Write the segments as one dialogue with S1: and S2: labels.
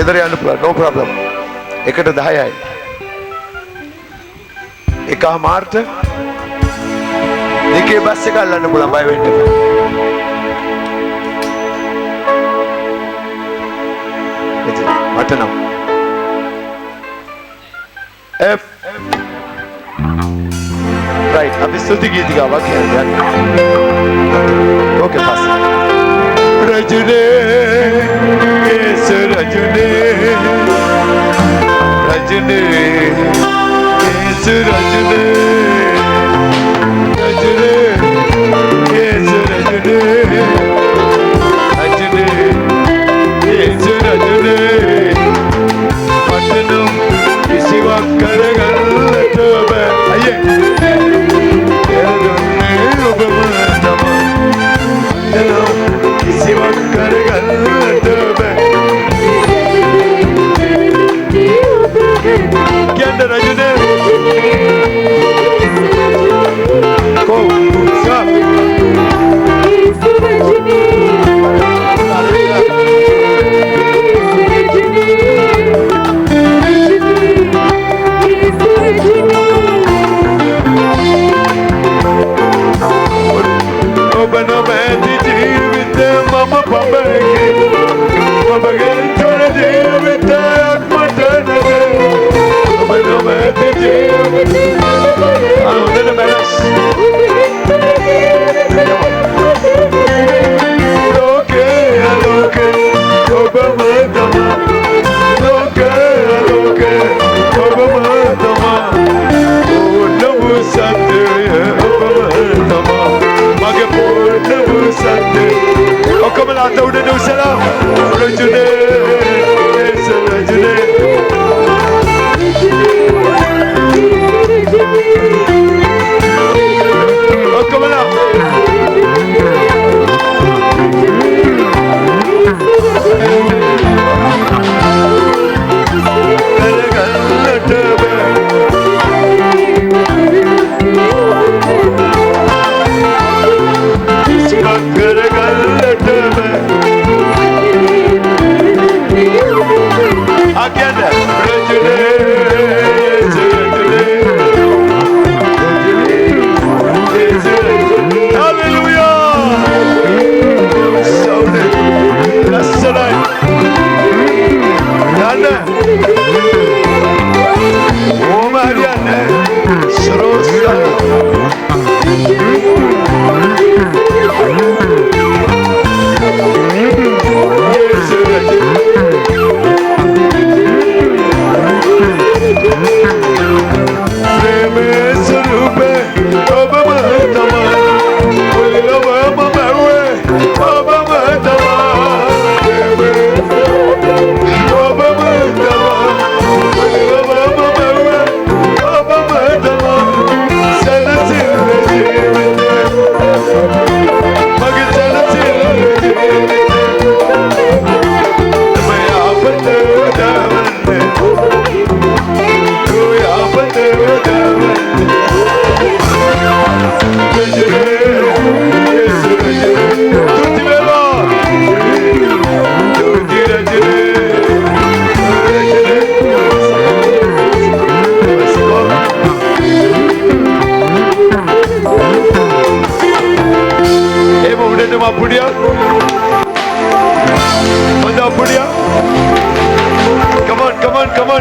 S1: ගෙදර යන්න පුළුවන් no problem. එකට 10යි. එකා මාර්ට දෙකේ බස් එක අල්ලන්න පුළුවන් බය වෙන්න එපා. මට නම් F right අපි ස්තුති ගීතිකාවක් කියන්න. ඕකේ pass. රජුනේ ඒස රජුනේ රජුනේ ඒස රජුනේ රජුනේ ඒස රජුනේ රජුනේ ඒස රජුනේ පටනම් කිසිවක් කරගන්නට බෑ අයියේ එළුනේ ඔබම තමයි පටනම් කිසිවක් කරගන්නට බෑ කියන්න රජුනේ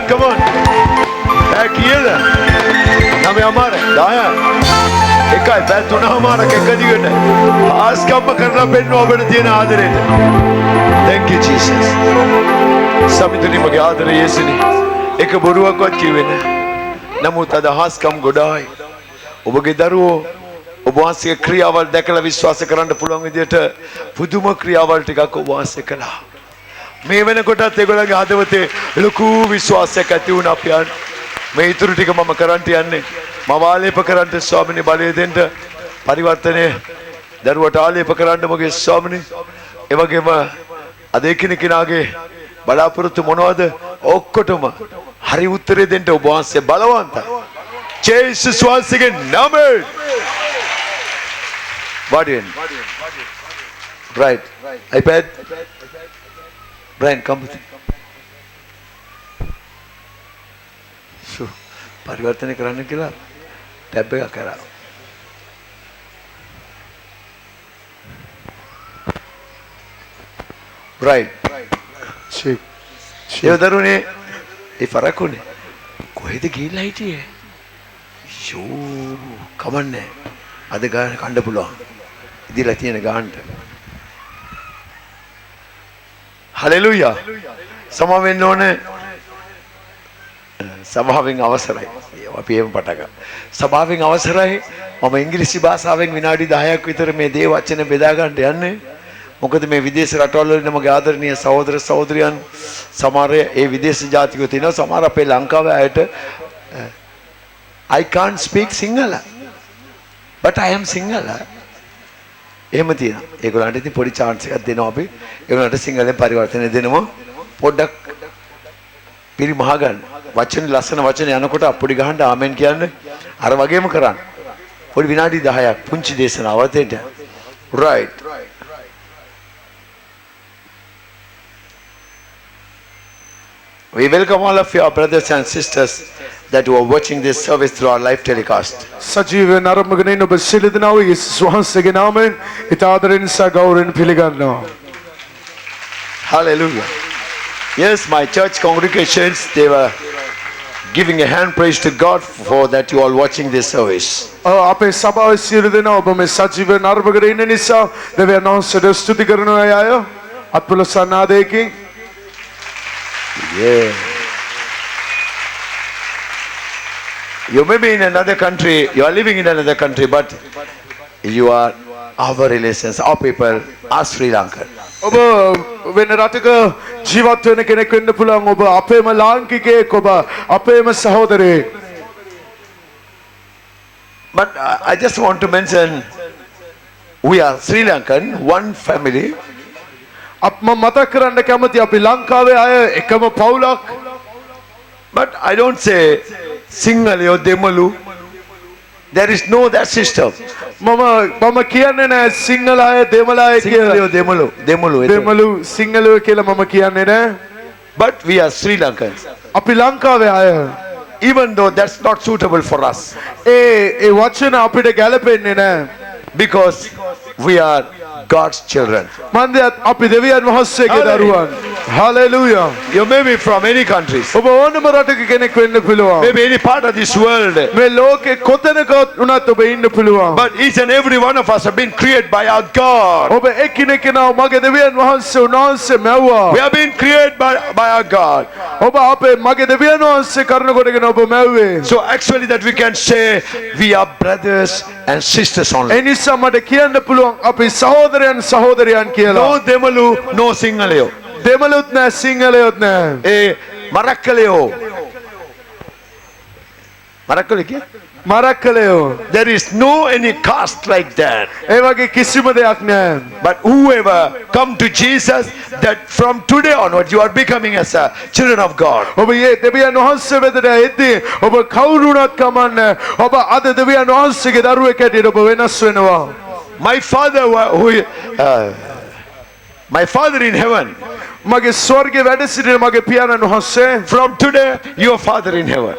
S1: come on. किए नमे हमारे दाया एक तुना हमारा के कदी गटे आज कम करना पेन ओबड़ देना आदरे थैंक यू जीसस समितनी मगे आदरे येसुनी एक बोरुවක් කිවෙන නමුත් අද හාස්කම් ගොඩායි ඔබගේ දරුවෝ ඔබ වහන්සේගේ ක්‍රියාවල් දැකලා විශ්වාස කරන්න පුළුවන් විදිහට පුදුම ක්‍රියාවල් ටිකක් ඔබ වහන්සේ කළා මේ වෙනකොටත් ඒගොල්ලන්ගේ හදවතේ ලොකු විශ්වාසයක් ඇති වුණා අපියන් මේ ඊතුරු ටික මම කරන්ට යන්නේ මම ආලේප කරන්ට ස්වාමිනේ බලය දෙන්න පරිවර්තනය දරුවට ආලේප කරන්න මගේ ස්වාමිනේ ඒ වගේම අද එකිනෙකාගේ බලාපොරොත්තු මොනවද ඔක්කොටම හරි උත්තරේ දෙන්න ඔබ වහන්සේ බලවන්තයි ජේසුස් වහන්සේගේ නාමයෙන් Guardian. Right. iPad. Brian, come with me. පරිවර්තනය කරන්න කියලා ටැබ් එකක් කරා. right
S2: check
S1: ඒ දරුනේ ඒ ෆරකුනේ කොහෙද ගිහිල්ලා හිටියේ? ෂෝ කමන්නේ. අද ගාන කන්න පුළුවන්. ඉදිරිය තියෙන ගානට. හලෙලූයා. සමාවෙන්න ඕනේ. සභාවෙන් අවසරයි. අපි එහෙම පටක. සභාවෙන් අවසරයි. මම ඉංග්‍රීසි භාෂාවෙන් විනාඩි 10ක් විතර මේ දේ වචන බෙදා ගන්න යන්නේ. මොකද මේ විදේශ රටවල් වලින් මගේ ආදරණීය සහෝදර සහෝදරියන් සමහර ඒ විදේශ ජාතිකයෝ තියෙනවා. සමහර අපේ ලංකාවේ අයට I can't speak Sinhala but I am Sinhala. එහෙම තියෙනවා. ඒගොල්ලන්ට ඉතින් පොඩි chance එකක් දෙනවා අපි. ඒගොල්ලන්ට සිංහලෙන් පරිවර්තනය දෙනවා. පොඩ්ඩක් පිරිමහ ගන්න. වචන ලස්සන වචන යනකොට අප්පුඩි ගහන්න ආමෙන් කියන්නේ අර වගේම කරන්න. පොඩි විනාඩි 10ක් පුංචි දේශනාවක් දෙන්න. right. We welcome all of your brothers and sisters that who are watching this service through our live telecast.
S2: සජීව නරඹගෙන ඔබ සියලු දෙනා යේසුස් වහන්සේගේ නාමයෙන් ඊට ආදරෙන් සහ ගෞරවයෙන් පිළිගන්නවා.
S1: Hallelujah. Yes, my church congregations, they were giving a hand praise to God for that you all watching this service.
S2: අපේ සභාවේ සියලු දෙනා ඔබ මේ සජීව නරඹගෙන ඉන්න නිසා දෙවියන් වහන්සේට ස්තුති කරනවා අය අත්පොළ සන්නාදයකින්.
S1: Yeah. You may be in another country, you are living in another country, but you are our relations, our people are Sri Lankan.
S2: ඔබ වෙන රටක ජීවත් වෙන කෙනෙක් වෙන්න පුළුවන්. ඔබ අපේම ලාංකිකයෙක්, ඔබ අපේම සහෝදරයෙක්.
S1: But I just want to mention, we are Sri Lankan, one family.
S2: මම මතක් කරන්න කැමති අපි ලංකාවේ අය එකම පවුලක්.
S1: But I don't say Sinhala or Demalu. There is no that system.
S2: මම කියන්නේ නෑ සිංහල අය දෙමළ අය
S1: Sinhala
S2: කියලා.
S1: or Demalu.
S2: දෙමළු සිංහලෝ කියලා මම කියන්නේ නෑ.
S1: But we are Sri Lankans.
S2: අපි ලංකාවේ අය.
S1: Even though that's not suitable for us.
S2: ඒ වචන අපිට ගැලපෙන්නේ නෑ.
S1: Because we are God's children.
S2: මන්දයත් අපි දෙවියන් වහන්සේගේ දරුවන්. Hallelujah.
S1: You may be from any countries.
S2: ඔබ ඕනම රටක කෙනෙක් වෙන්න පුළුවන්.
S1: Maybe any part of this world.
S2: මේ ලෝකේ කොතැනක වුණත් ඔබ ඉන්න පුළුවන්.
S1: But each and every one of us have been created by our God.
S2: ඔබ එකිනෙකා මගේ දෙවියන් වහන්සේ උන්වහන්සේ මැව්වා.
S1: We have been created by our God.
S2: ඔබ අපේ මගේ දෙවියන් වහන්සේ කරන කොටගෙන ඔබ මැව්වේ.
S1: So actually that we can say we are brothers and sisters only.
S2: ඒ නිසා මට කියන්න පුළුවන් අපි සහෝදරයන් සහෝදරයන් කියලා.
S1: No Demalu, no Sinhaleo.
S2: දෙමළුත් නෑ සිංහලයොත් නෑ.
S1: Marakkaleo. Marakkale kiya?
S2: මරක්කලයෝ.
S1: There is no any caste like that.
S2: ඒ වගේ කිසිම දෙයක් නෑ.
S1: But whoever come to Jesus, that from today onwards you are becoming as a children of God.
S2: ඔබ මේ දෙවියන් වහන්සේ වෙතට එද්දී ඔබ කවුරු වුණත් කමන්නේ. ඔබ අද දෙවියන් වහන්සේගේ දරුවෙක් හැටියට ඔබ වෙනස් වෙනවා.
S1: My father in heaven.
S2: මගේ ස්වර්ගයේ වැඩ සිටින මගේ පියාණන් වහන්සේ.
S1: From today your father in heaven.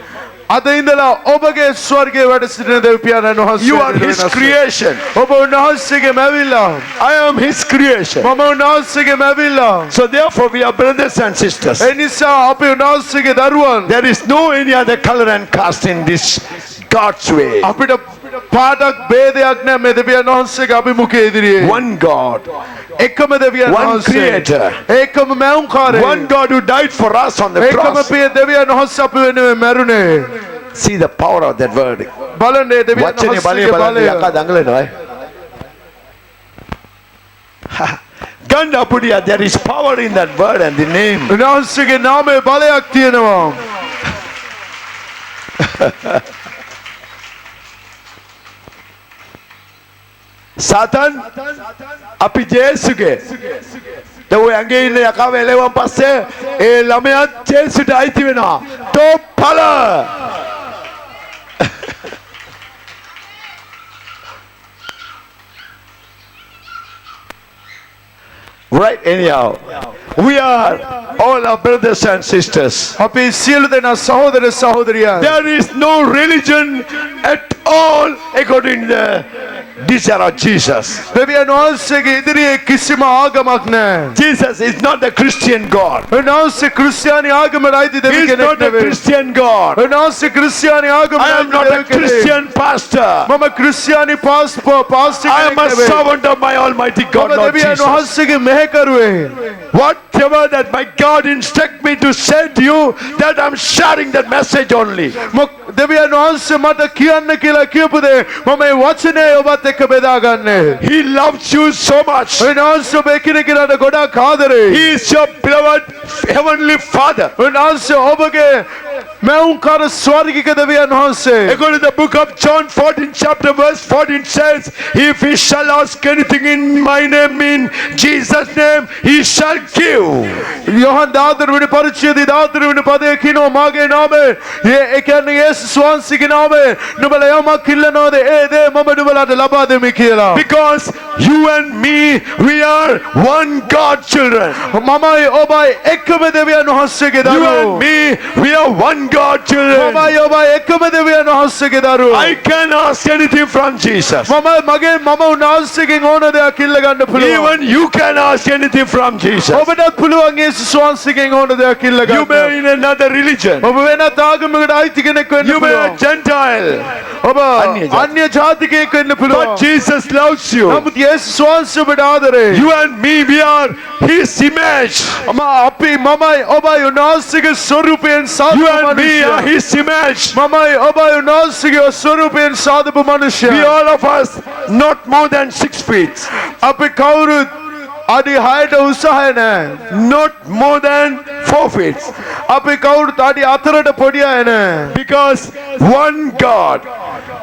S2: අද ඉඳලා ඔබගේ ස්වර්ගයේ වැඩ සිටින දෙවි පියාණන් වහන්සේ.
S1: You are his creation.
S2: ඔබ උන්වහන්සේගේ මැවිල්ලා.
S1: I am his creation.
S2: මම උන්වහන්සේගේ මැවිල්ලා.
S1: So therefore we are brothers and sisters.
S2: ඒ නිසා අපි උන්වහන්සේගේ දරුවන්.
S1: There is no any other color and caste in this God's way.
S2: අපිට පාඩක් ભેදයක් නැහැ මේ දෙවියන් වහන්සේගේ අභිමුඛයේ ඉදිරියේ.
S1: One God.
S2: එකම දෙවියන්
S1: One
S2: වහන්සේ.
S1: creator.
S2: ඒකම මැවුම්කාරයෙක්.
S1: One God who died for us on the
S2: ඒකම
S1: cross.
S2: පිය දෙවියන් වහන්සේ අපි වෙනුවෙන් මැරුණේ.
S1: See the power of that word.
S2: බලන්න ඒ දෙවියන්
S1: වචනේ බලය
S2: වහන්සේගේ
S1: බලන්න
S2: බලය.
S1: යකා දඟලනවා. Gandapudiya, there is power in that word and the name.
S2: උන්වහන්සේගේ නාමයේ බලයක් තියෙනවා.
S1: Satan අපි ජේසුගේ දැන් ඔය ඇඟේ ඉන්න යකාව එලෙවන් පස්සේ ඒ ළමයාත් ජේසුට අයිති වෙනවා. top power. Right, anyhow. We are all our brothers and sisters.
S2: අපි සියලු දෙනා සහෝදර සහෝදරියන්.
S1: There is no religion at all according to the desire of Jesus.
S2: දෙවියන් වහන්සේගේ ඉදිරියේ කිසිම ආගමක් නැහැ.
S1: Jesus is not the Christian God.
S2: උන්වහන්සේ ක්‍රිස්තියානි ආගමට අයිති
S1: He
S2: දෙවි
S1: is
S2: කෙනෙක්
S1: not a
S2: නෙවෙයි.
S1: Christian God.
S2: උන්වහන්සේ ක්‍රිස්තියානි ආගමට
S1: I am
S2: අයිති
S1: not a
S2: දෙවි කෙනෙක්.
S1: Christian pastor.
S2: මම ක්‍රිස්තියානි පාස්ටර්
S1: I am a
S2: කෙනෙක් නෙවෙයි.
S1: servant of my Almighty God,
S2: මම
S1: Lord
S2: දෙවියන්
S1: Jesus.
S2: වහන්සේගේ මෙහෙකරුවේ.
S1: Whatever that my God instruct me to say to you, that I'm sharing that message only.
S2: දෙවියන් වහන්සේ මට කියන්න කියලා කියපු දේ මම මේ වචනේ ඔබත් එක්ක බෙදාගන්නේ.
S1: He loves you so much.
S2: උන්වහන්සේ ඔබ එකිනෙකාට ගොඩාක් ආදරේ.
S1: He is your beloved heavenly Father.
S2: උන්වහන්සේ ඔබගේ මෞංකාර ස්වර්ගික දෙවියන් වහන්සේ.
S1: According to the book of John 14 chapter verse 14 says, if he shall ask anything in my name, in Jesus' name, he shall give.
S2: Yohan 14 වෙනි පරිච්ඡේදයේ 14 වෙනි පදයේ කියනවා මාගේ නාමයෙන් ඒ කියන්නේ යේසුස් වහන්සේගේ නාමයෙන් නුඹලා යමක් ඉල්ලනවාද ඒ දේ මම නුඹලාට ලබා දෙමි කියලා.
S1: Because you and me, we are one God children.
S2: මමයි ඔබයි එකම දෙවියන් වහන්සේගේ
S1: You
S2: දරුවෝ.
S1: and me, we are one God children.
S2: මමයි ඔබයි එකම දෙවියන් වහන්සේගේ දරුවෝ.
S1: I can ask anything from Jesus.
S2: මම උන්වහන්සේගෙන් ඕන දෙයක් ඉල්ල ගන්න පුළුවන්.
S1: Even you can ask anything from Jesus.
S2: ඔබටත් පුළුවන් යේසුස් වහන්සේගෙන් ඕන දෙයක් ඉල්ල
S1: You may
S2: ගන්න.
S1: in another religion.
S2: ඔබ වෙනත් ආගමකට අයිති කෙනෙක් වෙන්න
S1: You may a
S2: පුළුවන්.
S1: Gentile.
S2: ඔබ
S1: අන්‍ය ජාතික.
S2: අන්‍ය ජාතිකයෙක් වෙන්න
S1: But
S2: පුළුවන්.
S1: Jesus loves you.
S2: නමුත් යේසුස් වහන්සේ ඔබට ආදරේ.
S1: You and me, we are His image.
S2: අපි මමයි ඔබයි උන්වහන්සේගේ ස්වරූපයෙන්
S1: You
S2: සාදපු
S1: and me are
S2: මනුෂ්‍යයන්.
S1: His image.
S2: මමයි ඔබයි උන්වහන්සේගේ ස්වරූපයෙන් සාදපු
S1: We
S2: මනුෂ්‍යයන්.
S1: all of us not more than 6 feet.
S2: අපි කවුරුත් අඩි 6ට උසහය නැහැ.
S1: Not more than 4 feet.
S2: අපි කවුරුත් අඩි 4ට පොඩි අය නැහැ.
S1: Because one God,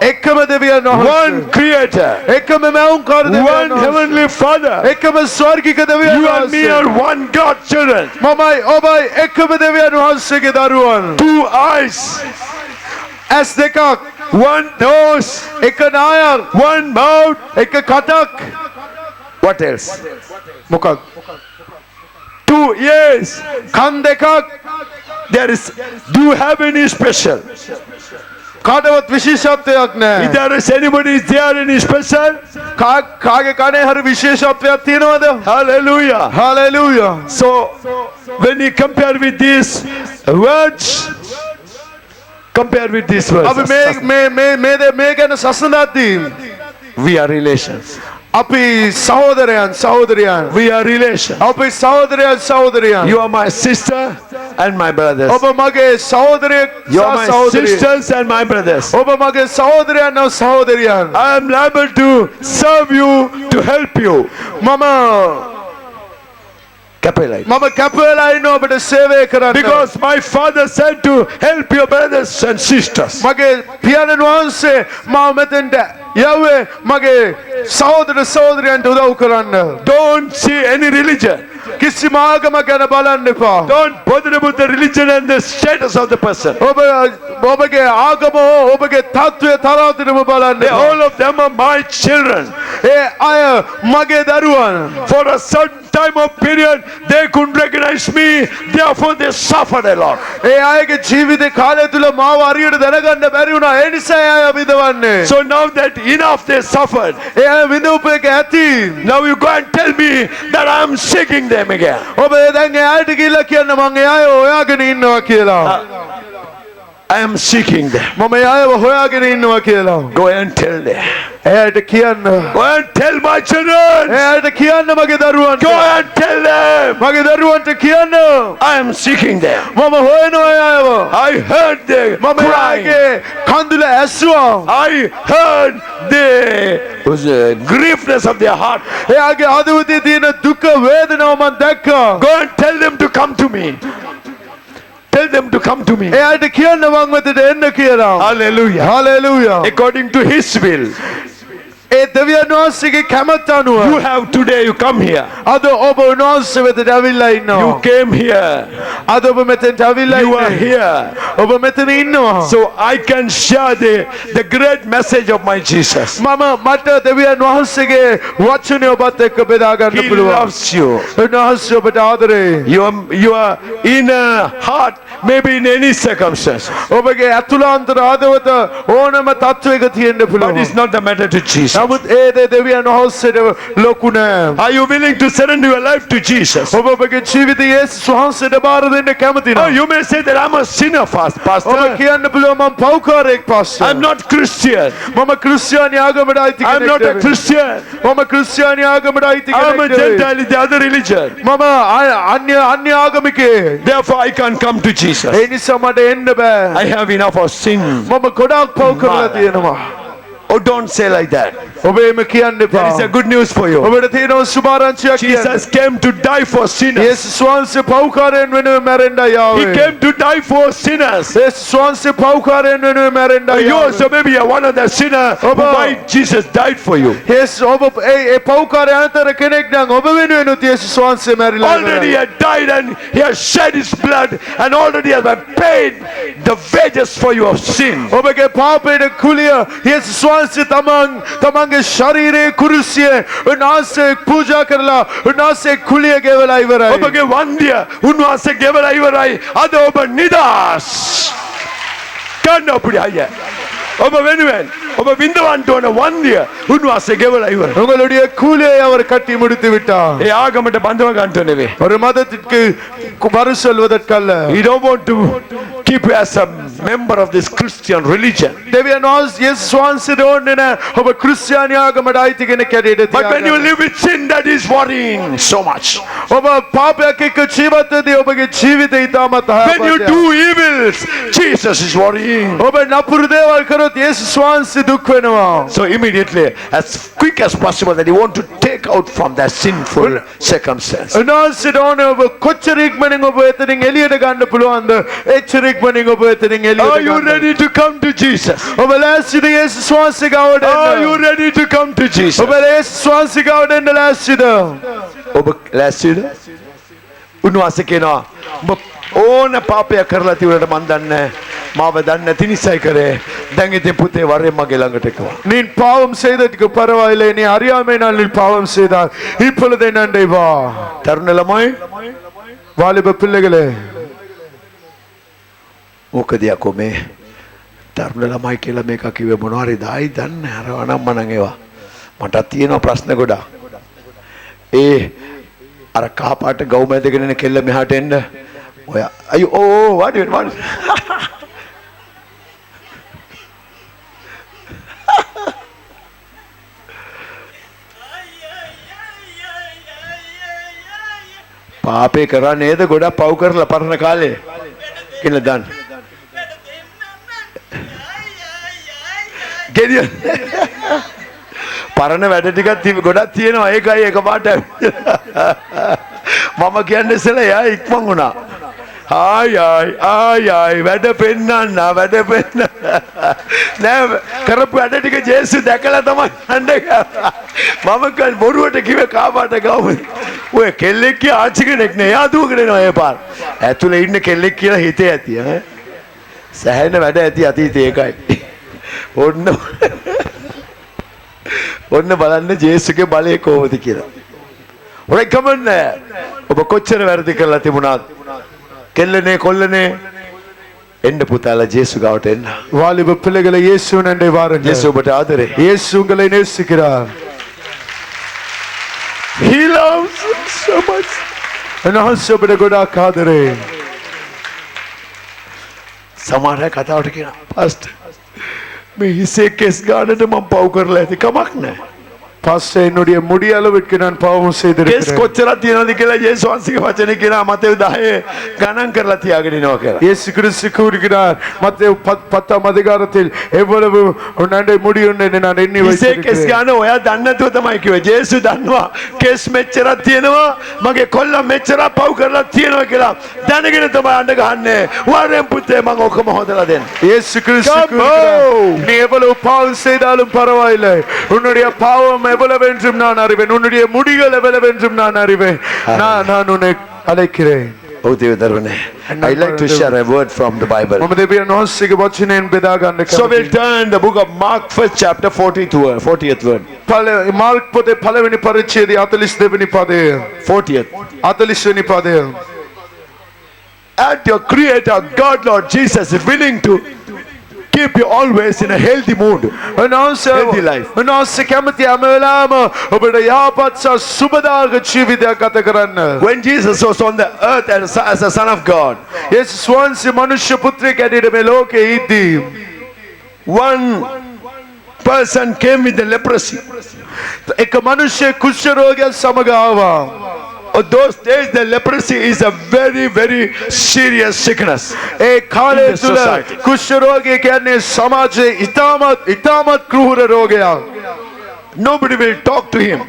S2: එකම දෙවියන් වහන්සේ.
S1: one Creator,
S2: එකම මෞංකාර
S1: one
S2: දෙවියන් වහන්සේ.
S1: Heavenly Father.
S2: එකම ස්වර්ගික දෙවියන්
S1: You and me
S2: වහන්සේ.
S1: are one God children.
S2: මමයි ඔබයි එකම දෙවියන් වහන්සේගේ දරුවන්.
S1: 2 eyes,
S2: ඇස් දෙකක්,
S1: one nose,
S2: එක නායර්,
S1: one mouth.
S2: එක කටක්.
S1: What else?
S2: මොකක්ද?
S1: 2 ears.
S2: කන් දෙකක්.
S1: There is. Do you have any special?
S2: කාටවත් විශේෂත්වයක්
S1: If
S2: නැහැ.
S1: there is anybody is there any special?
S2: කාගේ කනේ හරි විශේෂත්වයක් තියෙනවද?
S1: Hallelujah.
S2: Hallelujah.
S1: So when you compare with these words, compare with these words.
S2: අපි මේ ගැන සසඳද්දී
S1: We are relations.
S2: අපි සහෝදරයන් සහෝදරියන්.
S1: We are relations.
S2: අපි සහෝදරයන් සහෝදරියන්.
S1: You are my sister and my brothers.
S2: ඔබ මගේ සහෝදරයෙක්
S1: You
S2: සහ
S1: are my
S2: සහෝදරිය.
S1: sisters and my brothers.
S2: ඔබ මගේ සහෝදරයන් සහ සහෝදරියන්.
S1: I am liable to serve you, to help you.
S2: මම
S1: Capellite.
S2: මම කැපවෙලා ඉන්න ඔබට සේවය කරන්න.
S1: Because my father said to help your brothers and sisters.
S2: මගේ පියාණන් වහන්සේ මාව මෙතෙන්ට යව්වේ මගේ සහෝදර සහෝදරයන්ට උදව් කරන්න.
S1: Don't see any religion.
S2: කිසිම ආගමක් ගැන බලන්න එපා.
S1: Don't bother about the religion and the status of the person.
S2: ඔබගේ ආගම හෝ ඔබගේ තත්ත්වය තරවටම බලන්න
S1: They,
S2: එපා.
S1: all of them are my children.
S2: ඒ අය මගේ දරුවන්.
S1: For a certain time of period, they couldn't recognize me. Therefore, they suffered a lot.
S2: ඒ අයගේ ජීවිත කාලය තුල මාව හරියට දැනගන්න බැරි වුණා. ඒ නිසා ඒ අය විඳවන්නේ.
S1: So now that enough they suffered,
S2: ඒ අය විඳවපු එක ඇති.
S1: now you go and tell me that I am seeking them again.
S2: ඔබ දැන් ඒ අයට ගිහිල්ලා කියන්න මං ඒ අය හොයාගෙන ඉන්නවා කියලා.
S1: I am seeking them.
S2: මම ඒ අයව හොයාගෙන ඉන්නවා කියලා.
S1: Go and tell them.
S2: ඒ අයට කියන්න.
S1: Go and tell my children.
S2: ඒ අයට කියන්න මගේ දරුවන්ට.
S1: Go and tell them.
S2: මගේ දරුවන්ට කියන්න.
S1: I am seeking them.
S2: මම හොයනවා ඒ අයව.
S1: I heard them
S2: මම
S1: crying.
S2: එයාගේ කඳුල ඇස්සුවා.
S1: I heard the griefness of their heart.
S2: එයාගේ හදවතේ තියෙන දුක වේදනාව මම දැක්කා.
S1: Go and tell them to come to me. Tell them to come to me.
S2: එයාට කියන්න මං වෙතට එන්න කියලා.
S1: Hallelujah.
S2: Hallelujah.
S1: According to His will.
S2: ඒ දෙවියන් වහන්සේගේ කැමැත්ත අනුව
S1: You have today, you come here.
S2: අද ඔබ උන්වහන්සේ වෙතට ඇවිල්ලා
S1: You
S2: ඉන්නවා.
S1: came here.
S2: අද ඔබ මෙතෙන්ට ඇවිල්ලා
S1: You are
S2: ඉන්නේ.
S1: here.
S2: ඔබ මෙතන ඉන්නවා.
S1: So I can share the great message of my Jesus.
S2: මට දෙවියන් වහන්සේගේ වචනය ඔබත් එක්ක බෙදා ගන්න
S1: He
S2: පුළුවන්.
S1: loves you.
S2: උන්වහන්සේ ඔබට ආදරේ.
S1: Your inner heart, maybe in any circumstance.
S2: ඔබගේ ඇතුළාන්තර ආදවත ඕනම තත්වයක තියෙන්න
S1: But
S2: පුළුවන්.
S1: it's not the matter to Jesus.
S2: නමුත් ඒ දේ දෙවියන් වහන්සේට ලොකු නෑ.
S1: Are you willing to surrender your life to Jesus?
S2: ඔබ ඔබගේ ජීවිතය යේසුස් වහන්සේට බාර දෙන්න කැමති
S1: Oh,
S2: නම්
S1: you may say that I'm a sinner,
S2: ඔබ
S1: Pastor.
S2: කියන්න පුළුවන් මම පව්කාරයෙක් පස්සේ.
S1: I'm not Christian.
S2: මම ක්‍රිස්තියානි ආගමට අයිති
S1: I'm
S2: කෙනෙක්
S1: not a
S2: නෙවෙයි.
S1: Christian.
S2: මම ක්‍රිස්තියානි ආගමට අයිති
S1: I'm a
S2: කෙනෙක් නෙවෙයි.
S1: Gentile in the other religion.
S2: මම අන්‍ය ආගමිකයෙක්.
S1: Therefore, I can't come to Jesus.
S2: ඒ නිසා මට එන්න බෑ.
S1: I have enough of sin.
S2: මම ගොඩාක් පව් කරලා තියෙනවා.
S1: Oh, don't say like that.
S2: ඔබ එහෙම කියන්න එපා.
S1: There is a good news for you.
S2: ඔබට තියෙනවා සුභාරංචියක් කියන්න.
S1: Jesus came to die for sinners.
S2: යේසුස් වහන්සේ පව්කාරයන් වෙනුවෙන් මැරෙන්නයි
S1: He
S2: ආවේ.
S1: came to die for sinners.
S2: යේසුස් වහන්සේ පව්කාරයන් වෙනුවෙන් මැරෙන්නයි
S1: You
S2: ආවේ.
S1: also maybe are one of the sinners why Jesus died for you.
S2: යේසුස් ඔබ ඒ පව්කාරයන් අතර කෙනෙක් නම් ඔබ වෙනුවෙන් යේසුස් වහන්සේ මැරිලා
S1: Already he
S2: ඉවරයි.
S1: had died and he has shed his blood and already has paid the wages for your sin.
S2: ඔබගේ පාපයේ කුලිය යේසුස් වහන්සේ තමන්ගේ ශරීරයේ කුරුසියේ උන්වහන්සේ පූජා කරලා උන්වහන්සේ කුලිය ගෙවලා ඉවරයි.
S1: ඔබගේ වන්දිය උන්වහන්සේ ගෙවලා ඉවරයි. අද ඔබ නිදහස්. ගන්න අපුඩි අයියා. ඔබ වෙනුවෙන් ඔබ විඳවන්න ඕන වන්දිය උන්වහන්සේ ගෙවලා ඉවරයි.
S2: உங்களுடைய கூலியை அவர் கட்டி முடித்து விட்டார்.
S1: ඒ ආගමට බඳව ගන්නට නෙවෙයි.
S2: ஒரு மதத்திற்கு வரு சொல்வதற்கல்ல.
S1: He don't want to keep you as a member of this Christian religion.
S2: දෙවියන් වහන්සේ යේසුස් වහන්සේට ඕනේ නැහැ ඔබ ක්‍රිස්තියානි ආගමට අයිති කෙනෙක් හැටියට
S1: But when you
S2: තියාගන්න.
S1: live with sin, that is worrying so much.
S2: ඔබ පාපයක් එක්ක ජීවත් වෙද්දී ඔබගේ ජීවිතය ඉතාමත්
S1: When you
S2: අයහපත්ය.
S1: do evils, Jesus is worrying.
S2: ඔබ නපුරු දේවල් කරොත් යේසුස් වහන්සේ දුක් වෙනවා.
S1: So immediately, as quick as possible, that you want to take out from that sinful circumstance.
S2: උන්වහන්සේට ඕනේ ඔබ කොච්චර ඉක්මනින් ඔබ එතනින් එළියට ගන්න පුළුවන්ද? එච්චර ඉක්මනින් ඔබ එතනින් එළියට
S1: Are you
S2: ගන්න.
S1: ready to come to Jesus?
S2: ඔබ ලෑස්තිද යේසුස් වහන්සේ ගාවට
S1: Are you
S2: එන්න?
S1: ready to come to Jesus?
S2: ඔබ යේසුස් වහන්සේ ගාවට එන්න ලෑස්තිද?
S1: ඔබ ලෑස්තිද? උන්වහන්සේ කියනවා ඔබ ඕන පාපයක් කරලා තිබුණාට මන් දන්නේ මාව දන්නේ නැති නිසායි කරේ. දැන් ඉතින් පුතේ වරෙන් මගේ ළඟට එක්කවා.
S2: நீ பாவம் செய்ததுக்கு பரவாயில்லை, நீ அறியாமையினால் நீ பாவம் செய்தால் இப்பொழுது என்னண்டை வா.
S1: තරුණ ළමයි
S2: வாலிப பிள்ளைகளே,
S1: මොකද යකෝ මේ තරුණ ළමයි කියලා මේක කිව්වේ මොනවාරි දායි දන්නේ අර අනම්මනම් ඒවා. මටත් තියෙනවා ප්‍රශ්න ගොඩක්. ඒ අර කහපාට ගව් මැදගෙන එන කෙල්ල මෙහාට එන්න. ඔය අයියෝ ඕ වාඩි වෙන්න. පාපේ කරා නේද ගොඩක් පව් කරලා පරණ කාලේ කියලා දාන්න. ගෙඩිය පරණ වැඩ ටිකක් ගොඩක් තියෙනවා ඒකයි එකපාරට මම කියන්නේ ඉස්සෙල්ලා එයා ඉක්මන් වුණා. ආයි වැඩ පෙන්නන්න නෑ කරපු වැඩ ටික ජේසු දැකලා තමයි යන්නේ. මම කල් බොරුවට කිව්වේ කාපාට ගාව. ඔය කෙල්ලෙක් කිය ආච්චි කෙනෙක් නේ එයා දුවගෙන එනවා ඒ පාර. ඇතුලේ ඉන්න කෙල්ලෙක් කියලා හිතේ ඇති ඈ. සැහැණ වැඩ ඇති අතීතේ ඒකයි. ඔන්න බලන්න ජේසුගේ බලය කොහොමද කියලා. ඔරයි කමන්නේ. ඔබ කොච්චර වැරදි කරලා තිබුණාද? කෙල්ලනේ කොල්ලනේ එන්න පුතාලා ජේසු ගාවට එන්න.
S2: வாலிப பிள்ளைகளை இயேசுவினண்டை வாருங்கள்.
S1: ජේසු ඔබට ආදරේ.
S2: இயேசு உங்களை நேசிக்கிறார்.
S1: He loves you so much.
S2: උන්වහන්සේ ඔබට ගොඩාක් ආදරේ.
S1: සමහර අය කතාවට කියනවා පාස්ටර් මේ හිසේ කෙස් ගන්නට මම පව් කරලා ඇති කමක් නැහැ.
S2: பாஸ்டர் என்னுடைய முடி அளவிற்கு நான் பாவம்
S1: කෙස්
S2: செய்திருக்கிறேன்
S1: කොච්චරක් තියෙනවද කියලා යේසුස් වහන්සේගේ වචනේ කියනවා මතෙව් 10 ගණන් කරලා තියාගෙන ඉනවා කියලා.
S2: இயேசு கிறிஸ்து கூறுகிறார் மத்தேயு 10ஆம் அதிகாரத்தில் எவ்வளவு நண்டை முடி உண்டு என்று நான் எண்ணி
S1: ඉසේ කෙස්
S2: வைத்திருக்கிறேன்
S1: ගන්න ඔයා දන්නේ නැතුව තමයි කිව්වේ. ජේසුස් දන්නවා කෙස් මෙච්චරක් තියෙනවා මගේ කොල්ල මෙච්චරක් පව් කරලා තියෙනවා කියලා. දැනගෙන තමයි අඬ ගහන්නේ. වරෙන් පුතේ මම ඔක්කොම හොදලා දෙන්න.
S2: இயேசு கிறிஸ்து
S1: Come
S2: கூறுகிறார்,
S1: on.
S2: நீ எவ்வளவு பாவம் செய்தாலும் பரவாயில்லை, உன்னுடைய பாவம் எவ்வளவு என்றும் நான் அறிவேன், உன்னுடைய முடிகள் எவ்வளவு என்றும் நான் அறிவேன், நான் உன்னை அழைக்கிறேன்.
S1: ඔව් දේවදරුවනේ. I like to share a word from the Bible.
S2: මම දෙවියන් වහන්සේගේ වචනයෙන් බෙදා ගන්න
S1: So we'll
S2: කැමතියි.
S1: turn the book of Mark first chapter 40th word.
S2: Mark පොතේ පළවෙනි පරිච්ඡේදය 42 වෙනි පදය.
S1: 40th.
S2: 40 වෙනි පදය.
S1: And your creator God Lord Jesus is willing to keep you always in a healthy mood. Healthy life.
S2: උන්වහන්සේ කැමති හැම වෙලාවම ඔබට යහපත් සහ සුබදායක ජීවිතයක් ගත කරන්න.
S1: When Jesus was on the earth as a son of God,
S2: යේසුස් වහන්සේ මනුෂ්‍ය පුත්‍රයෙක් ඇටියට මේ ලෝකේ ඉද්දී
S1: one person came with the leprosy.
S2: එක මිනිහෙක් කුෂ්ඨ රෝගයක් සමග ආවා.
S1: Those days the leprosy is a very very serious sickness.
S2: ඒ කාලය
S1: In the
S2: තුල
S1: society.
S2: කුෂ්ඨ රෝගය කියන්නේ සමාජයේ ඉතාමත් ක්‍රූර රෝගයක්.
S1: Nobody will talk to him.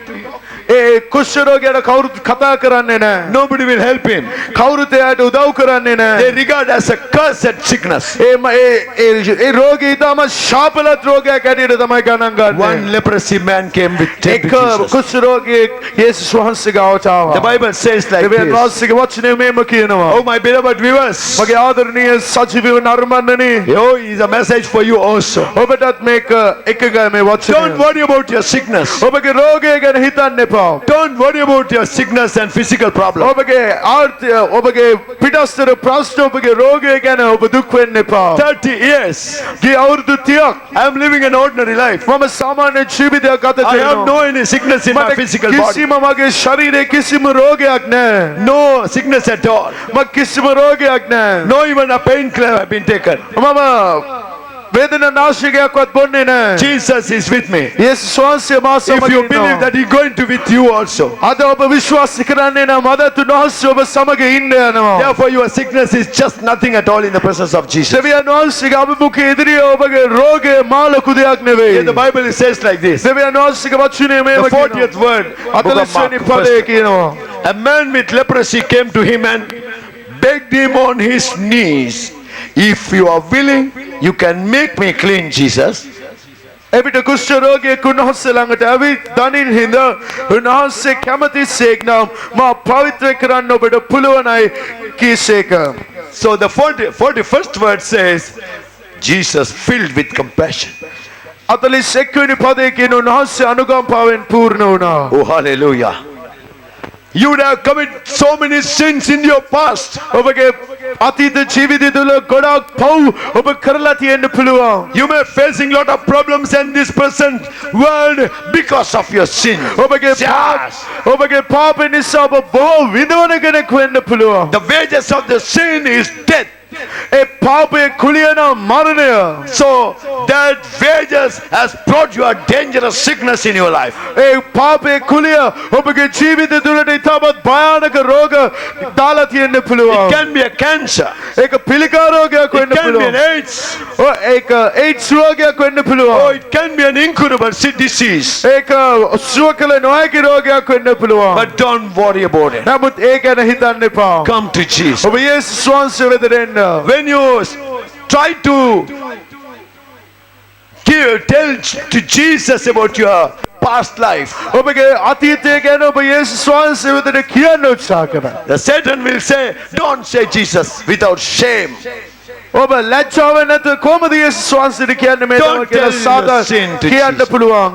S2: ඒ කුෂ්ඨ රෝගයට කවුරුත් කතා කරන්නේ නැහැ.
S1: Nobody will help him.
S2: කවුරුත් එයාට උදව් කරන්නේ
S1: They
S2: නැහැ.
S1: regard as a cursed sickness.
S2: ඒ රෝගී ඉතාමත් ශාපලත් රෝගයක් ඇටියට තමයි ගණන් ගන්නේ.
S1: One leprosy man came with
S2: එක
S1: Jesus.
S2: කුෂ්ඨ රෝගියෙක් යේසුස් වහන්සේ ගාවට
S1: The
S2: ආවා.
S1: Bible says like
S2: දෙවියන්
S1: this.
S2: වහන්සේගේ වචනේ මෙහෙම කියනවා.
S1: Oh my beloved viewers.
S2: මගේ ආදරණීය සජීවීව නර්මන්නනි,
S1: Oh, is a message for you also.
S2: ඔබටත් මේක එකගයි මේ
S1: Don't
S2: වචනය.
S1: worry about your sickness.
S2: ඔබගේ රෝගය ගැන හිතන්න එපා.
S1: Don't worry about your sickness and physical problem.
S2: ඔබගේ ආර්ථය, ඔබගේ පිටස්තර ප්‍රශ්න, ඔබගේ රෝගය ගැන ඔබ දුක් වෙන්න එපා.
S1: 30 years.
S2: ගිය අවුරුදු 30ක්
S1: I am living an ordinary life.
S2: මම සාමාන්‍ය ජීවිතයක් ගත
S1: I have
S2: කරනවා.
S1: no any sickness in my
S2: මට
S1: physical body.
S2: කිසිම මගේ ශරීරයේ කිසිම රෝගයක් නැහැ.
S1: No sickness at all.
S2: මට කිසිම රෝගයක් නැහැ.
S1: No even a painkiller have been taken.
S2: මම වේදනා නාශකයක්වත් බොන්නේ නැහැ.
S1: Jesus is with me.
S2: යේසුස් වහන්සේ මා
S1: If
S2: සමග
S1: you believe
S2: ඉන්නවා.
S1: that He's going to with you also.
S2: අද ඔබ විශ්වාස කරන්නේ නම් අද උන්වහන්සේ ඔබ සමග ඉන්න යනවා.
S1: Therefore your sickness is just nothing at all in the presence of Jesus.
S2: දෙවියන් වහන්සේගේ අභිමුඛයේ ඉදිරියේ ඔබගේ රෝගය මා ලොකු දෙයක් නෙවෙයි.
S1: In the Bible it says like this.
S2: දෙවියන් වහන්සේගේ වචනේ මේව
S1: The
S2: කියනවා.
S1: 40th word. Book of
S2: 40 වෙනි
S1: Mark,
S2: පදයේ
S1: first.
S2: කියනවා.
S1: A man with leprosy came to him and begged him on his knees, if you are willing, you can make me clean, Jesus.
S2: එවිට කුෂ්ඨ රෝගියෙක් උන්වහන්සේ ළඟට ඇවිත් දනින් හිඳ උන්වහන්සේ කැමතිසේක් නම් මා පවිත්‍ර කරන්න ඔබට පුළුවනයි කීසේක.
S1: So the 41st word says, Jesus filled with compassion.
S2: 41 වෙනි පදයේ කියන උන්වහන්සේ අනුකම්පාවෙන් පූර්ණ වුණා.
S1: Oh, hallelujah. You would have committed so many sins in your past.
S2: ඔබගේ අතීත ජීවිතය තුළ ගොඩාක් පව් ඔබ කරලා තියෙන්න පුළුවන්.
S1: You may be facing lot of problems in this present world because of your sin. Yes.
S2: ඔබගේ පාප නිසා ඔබ බොහෝ විඳවන කෙනෙක් වෙන්න පුළුවන්.
S1: The wages of the sin is death.
S2: ඒ පාපයේ කුලිය නම් මරණය.
S1: So that wages has brought you a dangerous sickness in your life.
S2: ඒ පාපයේ කුලිය ඔබගේ ජීවිතය තුළට ඉතාමත් භයානක රෝග දාලා තියෙන්න
S1: It
S2: පුළුවන්.
S1: can be a cancer.
S2: ඒක පිළිකා රෝගයක්
S1: It
S2: වෙන්න
S1: can be an
S2: පුළුවන්.
S1: AIDS.
S2: ඒක AIDS රෝගයක් වෙන්න
S1: Or
S2: පුළුවන්.
S1: it can be an incurable disease.
S2: ඒක සුව කළ නොහැකි රෝගයක් වෙන්න පුළුවන්.
S1: But don't worry about it.
S2: නමුත් ඒ ගැන හිතන්න එපා.
S1: Come to Jesus.
S2: ඔබ යේසුස් වහන්සේ වෙතට එන්න.
S1: When you try to tell to Jesus about your past life,
S2: ඔබගේ අතීතය ගැන ඔබ යේසුස් වහන්සේ වෙතට කියන්න උත්සාහ කරන්න.
S1: the Satan will say, don't say Jesus without shame.
S2: ඔබ ලැජ්ජාව නැතුව කොහොමද යේසුස් වහන්සේට කියන්නේ මේ
S1: Don't
S2: තමයි කියලා
S1: tell your sin
S2: Satan
S1: to
S2: කියන්න
S1: Jesus.
S2: පුළුවන්.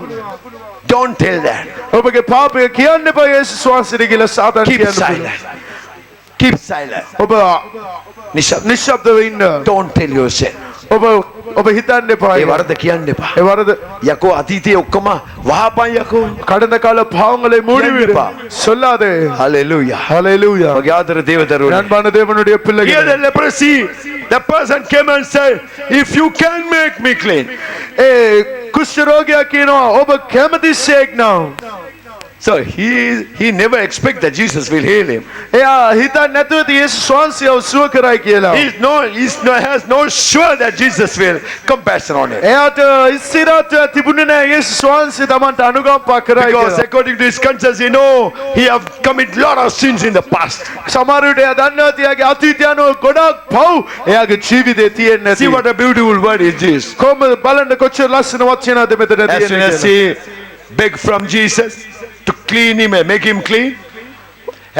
S1: Don't tell that.
S2: ඔබගේ පාපය කියන්න එපා යේසුස් වහන්සේට කියලා සාතන්
S1: Keep
S2: කියන්න පුළුවන්.
S1: silent. Keep silent.
S2: ඔබ
S1: නිශ්ශබ්ද.
S2: නිශ්ශබ්දව ඉන්න.
S1: Don't tell your sin.
S2: ඔබ හිතන්න එපා.
S1: ඒ වරද කියන්න එපා.
S2: ඒ වරද
S1: යකෝ අතීතයේ ඔක්කොම වහපන් යකෝ.
S2: கடந்த கால பாவங்களை மூடிவிடு. சொல்லாதே.
S1: Hallelujah.
S2: ஹalleluya.
S1: ඔගේ ආදර දේවදරුවනේ.
S2: அன்பான தேவனுடைய
S1: Here
S2: பிள்ளைகளே.
S1: the leprosy, the person came and said, if you can make me clean.
S2: ඒ කුෂ්ඨ රෝගියා කියනවා ඔබ කැමතිසේක් නම්.
S1: So he never expect that Jesus will heal him.
S2: එයා හිතන්නේ නැතුව යේසුස් වහන්සේව සුව කරයි කියලා.
S1: Has no sure that Jesus will compassion on him.
S2: එයාට ඉස්සිරාට තිබුණේ නැහැ යේසුස් වහන්සේ තමන්ට අනුකම්පා කරයි
S1: Because
S2: කියලා.
S1: according to his conscience, he have committed lot of sins in the past.
S2: සමහර විට එයා දන්නවා තියාගේ අතීතය අනුව ගොඩක් පව් එයාගේ ජීවිතේ තියෙන්නේ
S1: See
S2: නැති.
S1: what a beautiful word is this.
S2: කොහොමද බලන්න කොච්චර ලස්සන වචනද මෙතන
S1: As soon as
S2: තියෙන්නේ.
S1: he begged from Jesus to clean him and make him clean,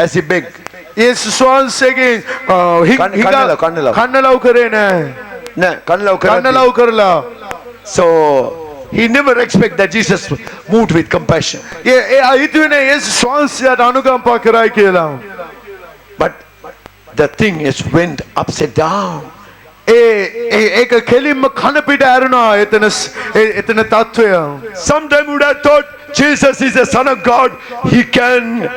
S1: as he begged,
S2: යේසුස් වහන්සේගෙන්
S1: කන්නලව්.
S2: කන්නලව් කරේ නැහැ. කන්නලව් කරලා.
S1: So he never expect that Jesus moved with compassion.
S2: එයා හිතුවේ යේසුස් වහන්සේට අනුකම්පා කරයි කියලා.
S1: But the thing is went upside down.
S2: ඒක කෙලින්ම කන පිට ඇරුණා එතන තත්වය.
S1: Sometime would have thought Jesus is the Son of God. He can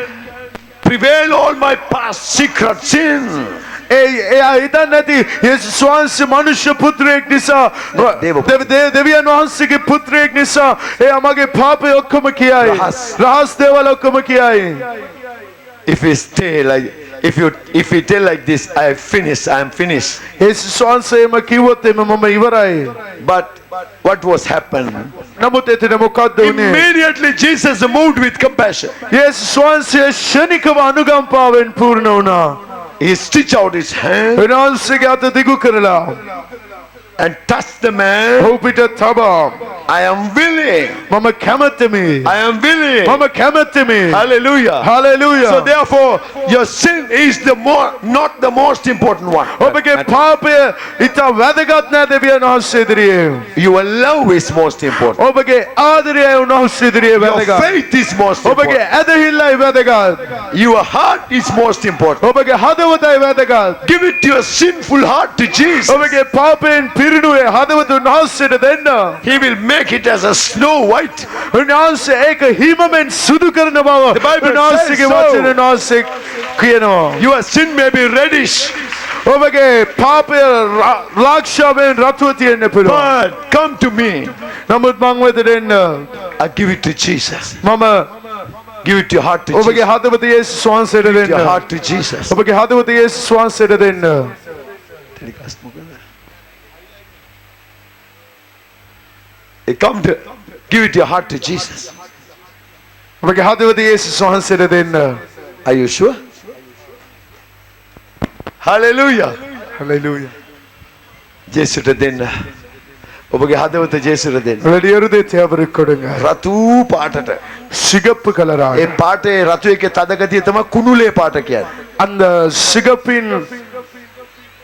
S1: prevail all my past secret sin.
S2: එයා හිතන්නේ නැති යේසුස් වහන්සේ මනුෂ්‍ය පුත්‍රයෙක් නිසා දෙවියන් වහන්සේගේ පුත්‍රයෙක් නිසා එයා මගේ පාපය ඔක්කොම කියයි. රහස් දේවල් ඔක්කොම කියයි.
S1: If we tell like this, I am finished.
S2: යේසුස් වහන්සේම කිව්වොත් මම ඉවරයි.
S1: But what was happened?
S2: නමුත් එතන මොකක්ද වුනේ?
S1: Immediately Jesus moved with compassion.
S2: යේසුස් වහන්සේ ශනිකව අනුකම්පාවෙන් පූර්ණ වුණා.
S1: He stretched out his hand
S2: උන්වහන්සේගේ අත දිගු කරලා
S1: and touched the man.
S2: ඔහු පිට තබා
S1: I am willing.
S2: මම කැමැත්තෙමි.
S1: I am willing.
S2: මම කැමැත්තෙමි.
S1: Hallelujah.
S2: Hallelujah.
S1: So therefore, your sin is not the most important one.
S2: ඔබගේ පාපය ඉතා වැදගත් නෑ දෙවියන් වහන්සේ ඉදිරියේ.
S1: Your love is most important.
S2: ඔබගේ ආදරය උන්වහන්සේ ඉදිරියේ
S1: Your
S2: වැදගත්.
S1: faith is most
S2: ඔබගේ
S1: important.
S2: ඇදහිල්ලයි වැදගත්.
S1: Your heart is most important.
S2: ඔබගේ හදවතයි වැදගත්.
S1: Give it your sinful heart to Jesus.
S2: ඔබගේ පාපයෙන් පිරිනුවේ හදවත උන්වහන්සේට දෙන්න.
S1: He will make it as a snow white.
S2: උන්වහන්සේ ඒක හිමෙන් සුදු කරන බව
S1: The Bible
S2: උන්වහන්සේගේ
S1: says so.
S2: වචන උන්වහන්සේ කියනවා.
S1: Your sin may be reddish,
S2: ඔබගේ පාපය ලක්ෂයෙන් රතුව තියෙන්න පුළුවන්.
S1: but come to me.
S2: නමුත් මං වෙත දෙන්න.
S1: I give it to Jesus.
S2: මම
S1: Give it your heart to
S2: ඔබගේ
S1: Jesus.
S2: හදවත යේසුස් වහන්සේට
S1: Give it your
S2: දෙන්න.
S1: heart to Jesus.
S2: ඔබගේ හදවත යේසුස් වහන්සේට දෙන්න.
S1: Come to give it your heart to Jesus.
S2: ඔබගේ හදවත යේසුස් වහන්සේට දෙන්න.
S1: Are you sure? Hallelujah.
S2: Hallelujah.
S1: ජේසුට දෙන්න. ඔබගේ හදවත ජේසුට දෙන්න.
S2: உங்களுடைய இருதயத்தை அவருக்கு கொடுங்க.
S1: රතු පාටට.
S2: சிகப்பு கலராக.
S1: ඒ පාටේ රතු එකේ තද ගතිය තමයි කුණුලේ පාට කියන්නේ.
S2: அந்த சிகப்பின்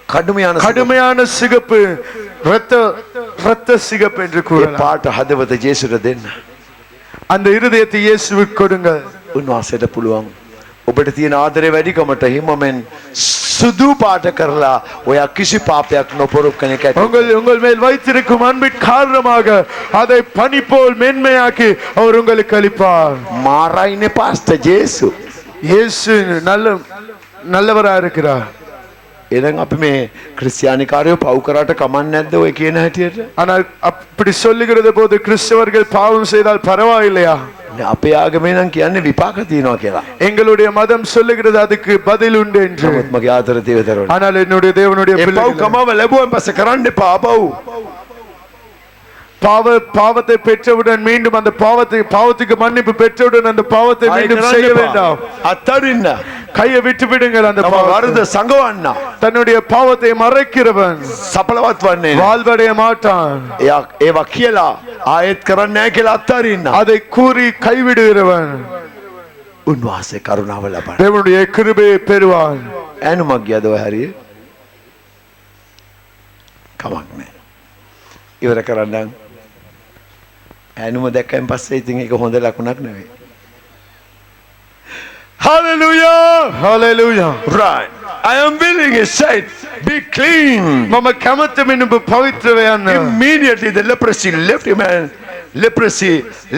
S1: කඩුමියාන
S2: கடுமையான சிகப்பு இரத்த சிகப்பு என்று
S1: ඒ
S2: கூறலாம்.
S1: පාට හදවත ජේසුට දෙන්න.
S2: அந்த இருதயத்தை இயேசுவுக்கு கொடுங்க.
S1: උන්වහන්සේට පුළුවන්. ඔබට තියෙන ආදරේ වැඩිකමට හිමමෙන් සුදු පාට කරලා ඔයා කිසි පාපයක් නොපොරු කෙනෙක් ඇති.
S2: உங்கள் மேல் வைத்திருக்கும் அன்பின் காரணமாக அதை பனி போல் மென்மையாக்கி அவர் உங்களுக்கு அளிப்பார்.
S1: මාරයිනේ පාස්ටර් ජේසු.
S2: இயேசு நல்லவரா இருக்கிறார்.
S1: එහෙනම් අපි මේ ක්‍රිස්තියානිකාරයෝ පව් කරාට කමක් නැද්ද ඔය කියන හැටියට?
S2: ஆனால் அப்படி சொல்லுகிறது போது கிறிஸ்தவர்கள் பாவம் செய்தால் பரவாயில்லையா?
S1: අපේ ආගමේ නම් කියන්නේ විපාක තියනවා කියලා.
S2: எங்களுடைய மதம் சொல்லுகிறது அதுக்கு பதில் உண்டு என்று.
S1: නමුත් මගේ ආදර දේවදරුවනේ.
S2: ஆனால் என்னுடைய தேவனுடைய
S1: ඒ පව්
S2: பிள்ளைகளே,
S1: කමව ලැබුවන් පස්සේ කරන්න එපා පව්.
S2: பாவத்தை பெற்றவுடன் மீண்டும் அந்த பாவத்துக்கு மன்னிப்பு பெற்றவுடன் அந்த பாவத்தை மீண்டும் செய்ய வேண்டாம்.
S1: අත්තරින්න.
S2: கையை விட்டு விடுங்கள். அந்த
S1: තම වරද සංගවන්න.
S2: தன்னுடைய பாவத்தை மறைக்கிறவன்
S1: සඵලවත් වන්නේ නැහැ.
S2: வாழ்வடைய மாட்டான்.
S1: එයා ඒවා කියලා ආයෙත් කරන්නේ නැහැ කියලා අත්තරින්න.
S2: அதை கூறி கைவிடுகிறவன்
S1: උන්වහන්සේ කරුණාව ලබන.
S2: தேவனுடைய கிருபையை பெறுவான்.
S1: ඈනුමක් ගියද ඔය හරිය? කමක් නැහැ. ඉවර කරන්න. ඈනුම දැක්කයින් පස්සේ ඉතින් ඒක හොඳ ලකුණක් නෙවෙයි. Hallelujah!
S2: Hallelujah.
S1: Right. I am willing, he said, be clean.
S2: මම කැමති මිනුඹ පවිත්‍ර වෙන්න.
S1: Immediately the leprosy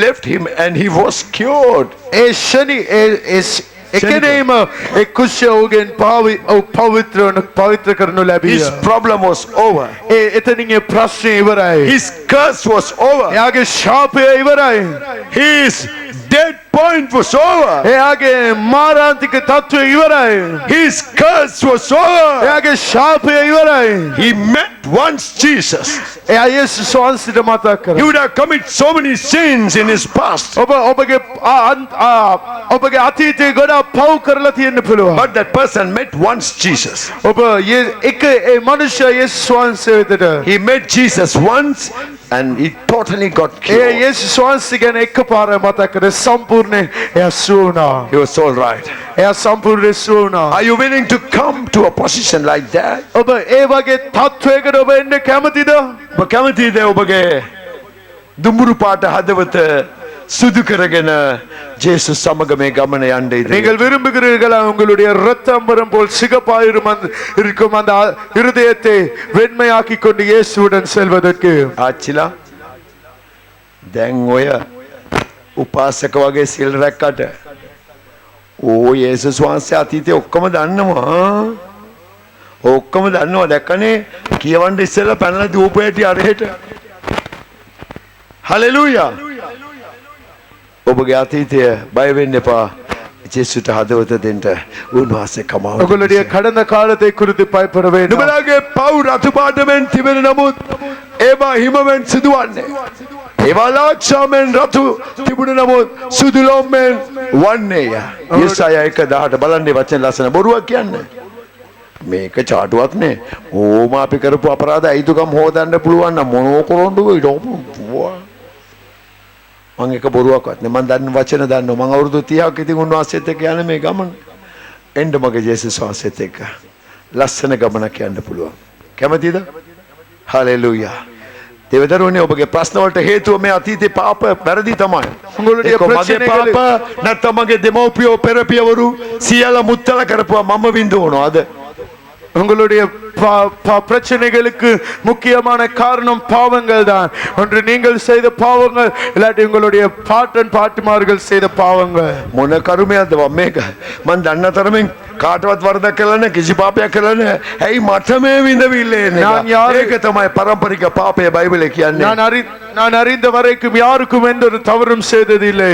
S1: left him and he was cured.
S2: ඒ එකනේම ඒ කුෂ්‍ය ඔහුගෙන් පවිත්‍ර කරනු ලැබිය.
S1: His problem was over.
S2: එතනින් ඒ ප්‍රශ්නය ඉවරයි.
S1: His curse was over.
S2: එයාගේ ශාපය ඉවරයි.
S1: His dead point was over.
S2: එයාගේ මාරාන්තික තත්ත්වය ඉවරයි.
S1: His curse was over.
S2: එයාගේ ශාපය ඉවරයි.
S1: He met once Jesus.
S2: එයා යේසුස් වහන්සේට මතක්
S1: He
S2: කරා.
S1: would have committed so many sins in his past.
S2: ඔබගේ අතීතයේ ගොඩාක් පව් කරලා තියෙන්න පුළුවන්.
S1: But that person met once Jesus.
S2: ඔබ එක ඒ මනුෂ්‍ය යේසුස් වහන්සේ වෙතට
S1: He met Jesus once and he totally got
S2: A
S1: cured.
S2: යේසුස් වහන්සේ ගැන එකපාර මතක් කරේ සම්පූර්ණයෙන් එයා සුව වුණා.
S1: He was all right.
S2: එයා සම්පූර්ණයෙන් සුව වුණා.
S1: Are you willing to come to a position like that?
S2: ඔබ ඒ වගේ තත්වයකට ඔබ එන්න කැමතිද?
S1: ඔබ කැමතිද ඔබගේ දුඹුරු පාට හදවත සුදු කරගෙන ජේසුස් සමග මේ ගමන යන්න ඉදිරියට?
S2: நீங்கள் விரும்புகிறீர்களா உங்களுடைய இரத்தம்பரம் போல் இருக்கும் அந்த இருதயத்தை வெண்மையாக்கி கொண்டு இயேசுவுடன் செல்வதற்கு?
S1: ආච්චිලා දැන් ඔය උපාසක වගේ සිල් රැක්කට යේසුස් වහන්සේ අතීතේ ඔක්කොම දන්නවා. ඔක්කොම දන්නවා. දැක්කනේ කියවන්න ඉස්සෙල්ලා පැනලා දූපේටි අරහෙට. හලෙලූයා. ඔබගේ අතීතය බය වෙන්න එපා. ජේසුට හදවත දෙන්න උන්වහන්සේ කමාව.
S2: உங்களுடைய கடந்த காலத்தை குறித்து பயப்பட வேண்டாம்.
S1: නුඹලාගේ පව් රතු පාටමෙන් තිබෙන නමුත් ඒවා හිමෙන් සිදුවන්නේ. ඒවා ලාක්ෂාමෙන් රතු තිබුණ නමුත් සුදු ලොම්ෙන් වන්නේය. යෙසායා 1:18 බලන්නේ වචන ලස්සන බොරුවක් කියන්නේ. මේක චාටුවක් නේ. ඕම අපි කරපු අපරාධ අයිතුකම් හොදන්න පුළුවන් නම් මොනෝ කරොන්ඩු වෙයිද? මම එක බොරුවක්වත් නේ. මම දන්න වචන දන්නවා. මම අවුරුදු 30ක් ඉතින් උන්වහන්සේත් එක්ක යන්නේ මේ ගමන. එන්න මගේ ජේසුස් වහන්සේත් එක්ක ලස්සන ගමනක් යන්න පුළුවන්. කැමතිද? හලෙලූයා. දෙවදරුවනේ ඔබගේ ප්‍රශ්න වලට හේතුව මේ අතීතේ පාප වැරදි තමයි.
S2: உங்களுடைய
S1: මගේ
S2: பிரச்சனைகள்
S1: පාප නැත්නම් මගේ දෙමව්පියෝ පෙරපියවරු සියල්ල මුත්තල කරපුවා මම විඳවනවාද?
S2: உங்களுடைய பிரச்சனைகளுக்கு முக்கியமான காரணம் பாவங்கள் தான். ஒன்று நீங்கள் செய்த பாவங்கள், இல்லாட்டி உங்களுடைய பாட்டன் பாட்டிமார்கள் செய்த பாவங்கள்.
S1: මොන කර්මයක්ද මේක? මම දන්න තරමින් කාටවත් වරදක් කළා නැහැ, කිසි පාපයක් කළා නැහැ. ඇයි මට මේ විඳවිල්ල එන්නේ? ඒක තමයි පාරම්පරික පාපය බයිබලේ කියන්නේ.
S2: நான் அறிந்த வரைக்கும் யாருக்கும் எந்த ஒரு தவறும் செய்ததில்லை.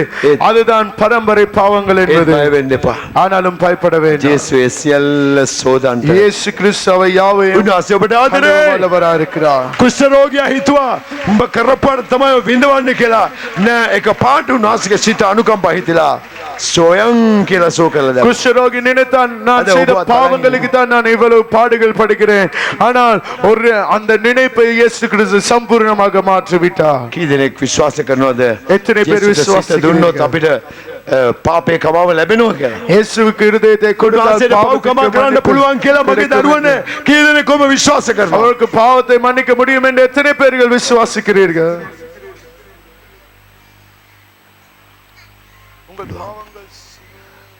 S2: அதுதான் பரம்பரை பாவங்கள் என்பது.
S1: බය වෙන්න එපා.
S2: ஆனாலும் பயப்பட வேண்டாம்.
S1: ජේසුස් සියල්ල සෝදන්ට.
S2: இயேசு கிறிஸ்துவை யாவையும்
S1: උන්වහන්සේ ඔබට ආදරේ.
S2: வல்லவராக இருக்கிறார்.
S1: කුෂ්ඨ රෝගියා හිතුවා උඹ කරපාඩ තමයි විඳවන්නේ කියලා. නෑ, එක පාට උන්වහන්සේගේ සිත අනුකම්පා හිතිලා සොයන් කියලා සෝ කළා.
S2: குஷ்டரோகி நினைத்தான் நான் செய்த பாவங்களுக்கு தான் நான் இவ்வளவு பாடுகள் படுகிறேன். ஆனால் ஒரு அந்த நினைப்பை இயேசு கிறிஸ்து சம்பூர்ணமாக மாற்றி விட்டார்.
S1: කී දෙනෙක් විශ්වාස කරනවද?
S2: එத்தனை பேர் விசுவாசம்
S1: දුන්නොත් අපිට පාපේ කමාව ලැබෙනවා කියලා?
S2: இயேசுவுக்கு இருதயத்தை கொடுத்தால்
S1: උන්වහන්සේට පව් කමා කරන්න පුළුවන් කියලා මගේ දරුවනේ කී දෙනෙක් ඔබ විශ්වාස කරනවා?
S2: அவருக்கு பாவத்தை மன்னிக்க முடியும் என்று எத்தனை பேர்கள் விசுவாசிக்கிறீர்கள்?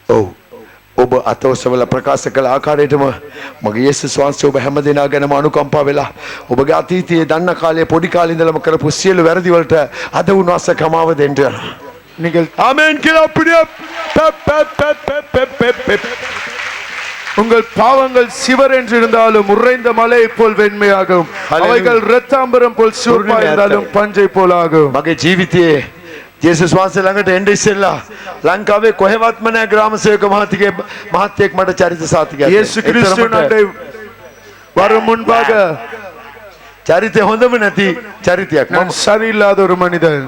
S1: ඔව්. ඔබ අතෝසවල ප්‍රකාශ කළ ආකාරයටම මගේ යේසුස් වහන්සේ ඔබ හැම දිනා ගැනම අනුකම්පා වෙලා ඔබගේ අතීතයේ දන්න කාලේ පොඩි කාලේ ඉඳලම කරපු සියලු වැරදි වලට අද උන්වහන්සේ කමාව දෙන්න.
S2: நீங்கள்
S1: ආමෙන් කියලා අපිට
S2: உங்கள் பாவங்கள் சிவர் என்று இருந்தாலும் உறைந்த மலை போல் வெண்மையாகும். அவைகள் இரத்தாம்பரம் போல் சிவப்பாய் இருந்தாலும் பஞ்சை போல் ஆகும்.
S1: මගේ ජීවිතයේ ජේසුස් වහන්සේ ළඟට එන්න ඉස්සෙල්ලා ලංකාවේ කොහෙවත්ම නැහැ ග්‍රාම සේවක මහත්තයෙක් මට චරිත සාතිකයක්.
S2: இயேசு கிறிஸ்து நண்டை வரும் முன்பாக
S1: චරිතය හොඳම නැති චරිතයක්.
S2: நான் சரியில்லாத ஒரு மனிதன்.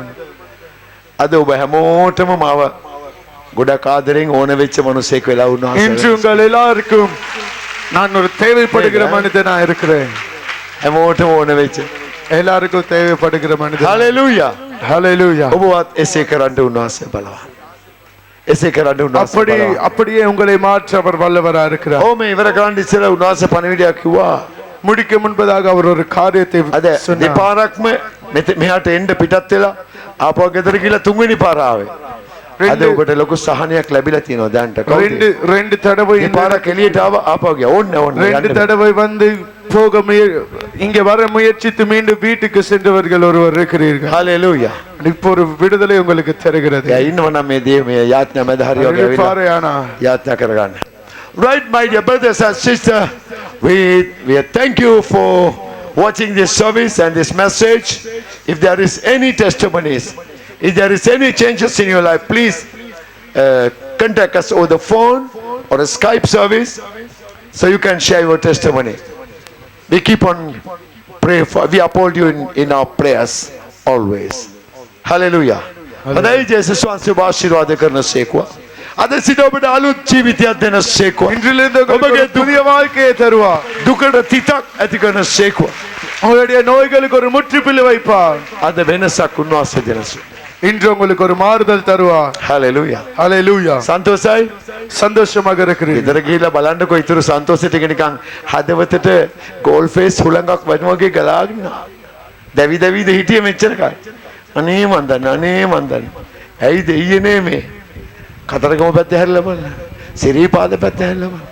S1: අද ඔබ හැමෝටම මාව ගොඩක් ආදරෙන් ඕන වෙච්ච මිනිසෙක් වෙලා වුණා.
S2: இன்று உங்கள் எல்லாருக்கும் நான் ஒரு தேவைப்படுகிற மனிதனா இருக்கிறேன்.
S1: හැමෝටම ඕන වෙච්ච
S2: எல்லாருக்கும் தேவைப்படுகிற மனிதன்.
S1: හලෙලූයා.
S2: ஹalleluya.
S1: ඔබවත් එසේ කරන්න උන්වහන්සේ බලවත්. එසේ කරන්න උන්වහන්සේ බලවත්.
S2: அப்படியே உங்களை மாற்ற அவர் வல்லவராக இருக்கிறார்.
S1: ඔව් මේ ඉවර කරන්න ඉස්සෙල්ලා උන්වහන්සේ පණිවිඩයක් කිව්වා.
S2: முடிக்க முன்பதாக அவர் ஒரு காரியத்தை
S1: අද
S2: சொன்னார்.
S1: දෙපාරක්ම මෙහාට එන්න පිටත් වෙලා ආපහු ගෙදර ගිහලා තුන්වෙනි පාර ආවේ. අද ඔබට ලොකු සහනයක් ලැබිලා තියෙනවා දැන්ට.
S2: ரெண்டு தடவை
S1: මේ පාරක් එළියට ආපහු ගියා. ඕන්න
S2: ரெண்டு தடவை வந்து போக இங்க வர முயற்சித்து மீண்டும் வீட்டுக்கு சென்றவர்கள் ஒருவர் இருக்கிறீர்கள்.
S1: හලෙලූයා.
S2: இப்போ ஒரு விடுதலை உங்களுக்கு தருகிறது.
S1: යා ඉන්නවනම් මේ දේ මේ යාඥා මැද හරියට ඇවිල්ලා
S2: பாறையானா
S1: යාඥා කරගන්න. Right, my dear brothers and sisters, we thank you for watching this service and this message. If there is any testimonies, if there is any changes in your life, please contact us over the phone or a Skype service so you can share your testimony. We keep on praying for, we uphold you in our prayers always. Hallelujah. හොඳයි ජේසුස් වහන්සේ ආශිර්වාද කරන සේකුවා. අද සිට ඔබට අලුත් ජීවිතයක් දෙන සේකුවා.
S2: இன்றிலிருந்து உங்களுக்கு புதிய வாழ்க்கையை தருவார்.
S1: දුකට තිතක් ඇති කරන සේකුවා.
S2: உங்களுடைய நோய்களுக்கு ஒரு முற்றுப்புள்ளி வைப்பார்.
S1: අද වෙනසක් උන්වහන්සේ දෙනසු.
S2: இன்று உங்களுக்கு ஒரு மாறுதல் தருவார்.
S1: හලෙලූයා.
S2: ஹalleluya.
S1: සන්තෝෂයි.
S2: சந்தோஷமாக இருக்கிறீர்கள்.
S1: ගෙදර ගිහිල්ලා බලන්නකෝ ඊතුරු සන්තෝෂෙ ටික නිකන් හදවතට ගෝල් ෆේස් හුලඟක් වදින වගේ ගලාගෙන දැවි දැවිද හිටියේ මෙච්චර කාලෙ. අනේ මන් දන්නේ. ඇයිද ඊයේ මේ කතරගම පැත්තේ හැරිලා බලන්න. සිරිපාද පැත්තේ හැරිලා බලන්න.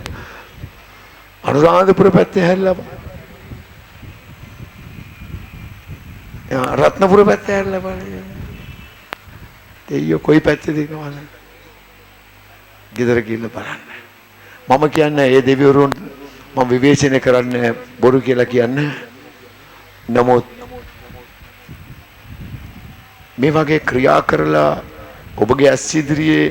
S1: අනුරාධපුර පැත්තේ හැරිලා බලන්න. රත්නපුර පැත්තේ හැරිලා බලන්න. දෙයියෝ කොයි පැත්තේද කියලා ගෙදර ගිහිල්ලා බලන්න. මම කියන්නේ ඒ දෙවිවරුන් මම විවේචනය කරන්නේ බොරු කියලා කියන්නේ. නමුත් මේ වගේ ක්‍රියා කරලා ඔබගේ ඇස් ඉදිරියේ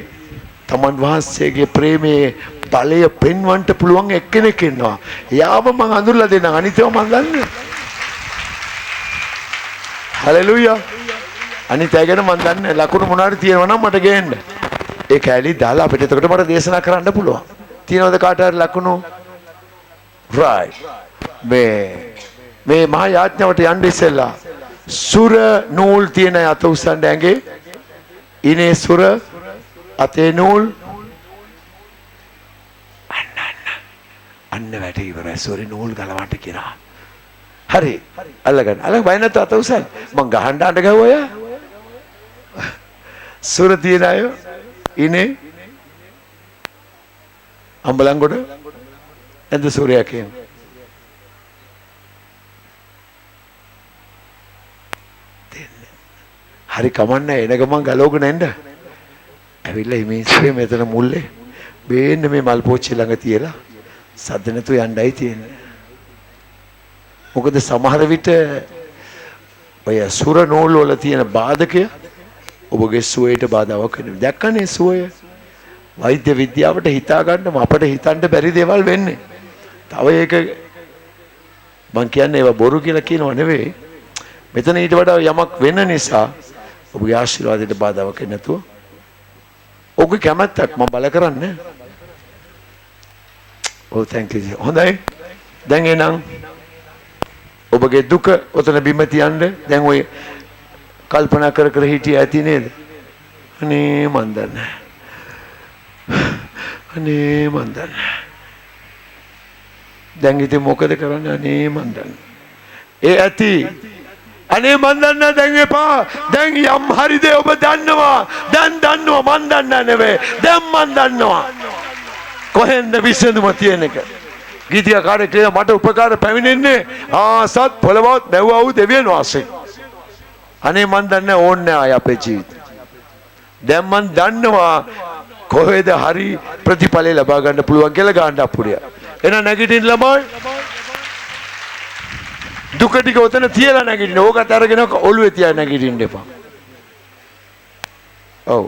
S1: තමන් වහන්සේගේ ප්‍රේමයේ බලය පෙන්වන්න පුළුවන් එක්කෙනෙක් ඉන්නවා. යාව මම අඳුරලා දෙන්නම්. අනිතව මම දන්නේ. හලෙලූයා. අනිත් අය ගැන මම දන්නේ ලකුණු මොනවාරි තියෙනවා නම් මට ගේන්න. ඒ කැලී දාලා අපිට එතකොට මට දේශනා කරන්න පුළුවන්. තියෙනවද කාට හරි ලකුණු? right. මේ මහා යාඥාවට යන්න ඉස්සෙල්ලා සුර නූල් තියෙන අත උස්සන්න ඇඟේ. ඉනේ සුර අතේ නූල් අන්න වැටේ ඉවරයි. සුරේ නූල් ගලවන්න කියලා. හරි. අල්ලගන්න. බය නැත්නම් අත උස්සන්න. මං ගහන්න අඬ ගවෝයා. සුර තියෙන අය ඉනේ අම්බලන්ගොඩ නැද්ද සූර්යයා කියන්නේ? හරි කමන්නේ එන ගමන් ගලවගෙන එන්න. ඇවිල්ලා හිමීස්සේ මෙතන මුල්ලේ බේන්න මේ මල් පෝච්චි ළඟ තියලා සද්ද නැතුව යන්නයි තියෙන්නේ. මොකද සමහර විට ඔය සුර නූල් වල තියෙන බාධකය ඔබගේ සුවයට බාධාවක් වෙනවා. දැක්කනේ සුවය. වෛද්‍ය විද්‍යාවට හිතා ගන්න අපට හිතන්න බැරි දේවල් වෙන්නේ. තව ඒක මං කියන්නේ ඒවා බොරු කියලා කියනව නෙවෙයි. මෙතන ඊට වඩා යමක් වෙන නිසා ඔබගේ ආශිර්වාදයට බාධාවක් වෙන්නේ නැතුව ඔබගේ කැමැත්තක් මම බල කරන්නේ. ඔව් thank you. හොඳයි. දැන් එනං ඔබගේ දුක ඔතන බිම තියන්න. දැන් ඔය කල්පනා කර කර හිටිය ඇති නේද? අනේ මන් දන්නේ. අනේ මන් දන්නේ. දැන් ඉතින් මොකද කරන්නේ? අනේ මන් දන්නේ. ඒ ඇති. අනේ මන් දන්නේ දැන් එපා. දැන් යම් හරි දේ ඔබ දන්නවා. දැන් දන්නවා මන් දන්නේ නෙවෙයි. දැන් මන් දන්නවා. කොහෙන්ද විසඳුම තියෙන එක? ගීතිකාරේ කියන මට උපකාර පැමිණෙන්නේ ආසත් පොළවත් බැවුවා වූ දෙවියන් වහන්සේ. අනේ මන් දන්නේ ඕන්නේ ආය අපේ ජීවිතේ. දැන් මන් දන්නවා කොහෙද හරි ප්‍රතිඵල ලබා ගන්න පුළුවන් කියලා ගන්න අපුරිය. එන නැගිටින්න ළමයි. දුක ටික උතන තියලා නැගිටින්න. ඕකත් අරගෙන ඔළුවේ තියා නැගිටින්න එපා. ඔව්.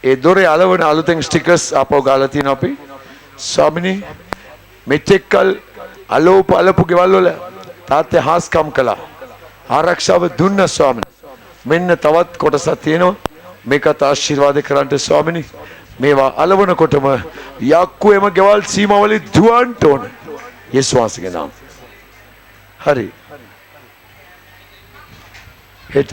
S1: ඒ දොරේ අලවන අලුතෙන් ස්ටිකර්ස් අපව ගාලා තියෙනවා අපි. ස්වාමිනේ මෙච්චෙක්කල් අලෝප ගෙවල් වල තාත්තේ හාස්කම් කළා. ආරක්ෂාව දුන්න ස්වාමිනේ. මෙන්න තවත් කොටසක් තියෙනවා. මේකත් ආශිර්වාද කරන්න ස්වාමිනේ. මේවා අලවනකොටම යක්කු එම ගෙවල් සීමාවලින් දුවන්න ඕන. යේසුස් වහන්සේගේ නාමයෙන්. හරි. හෙට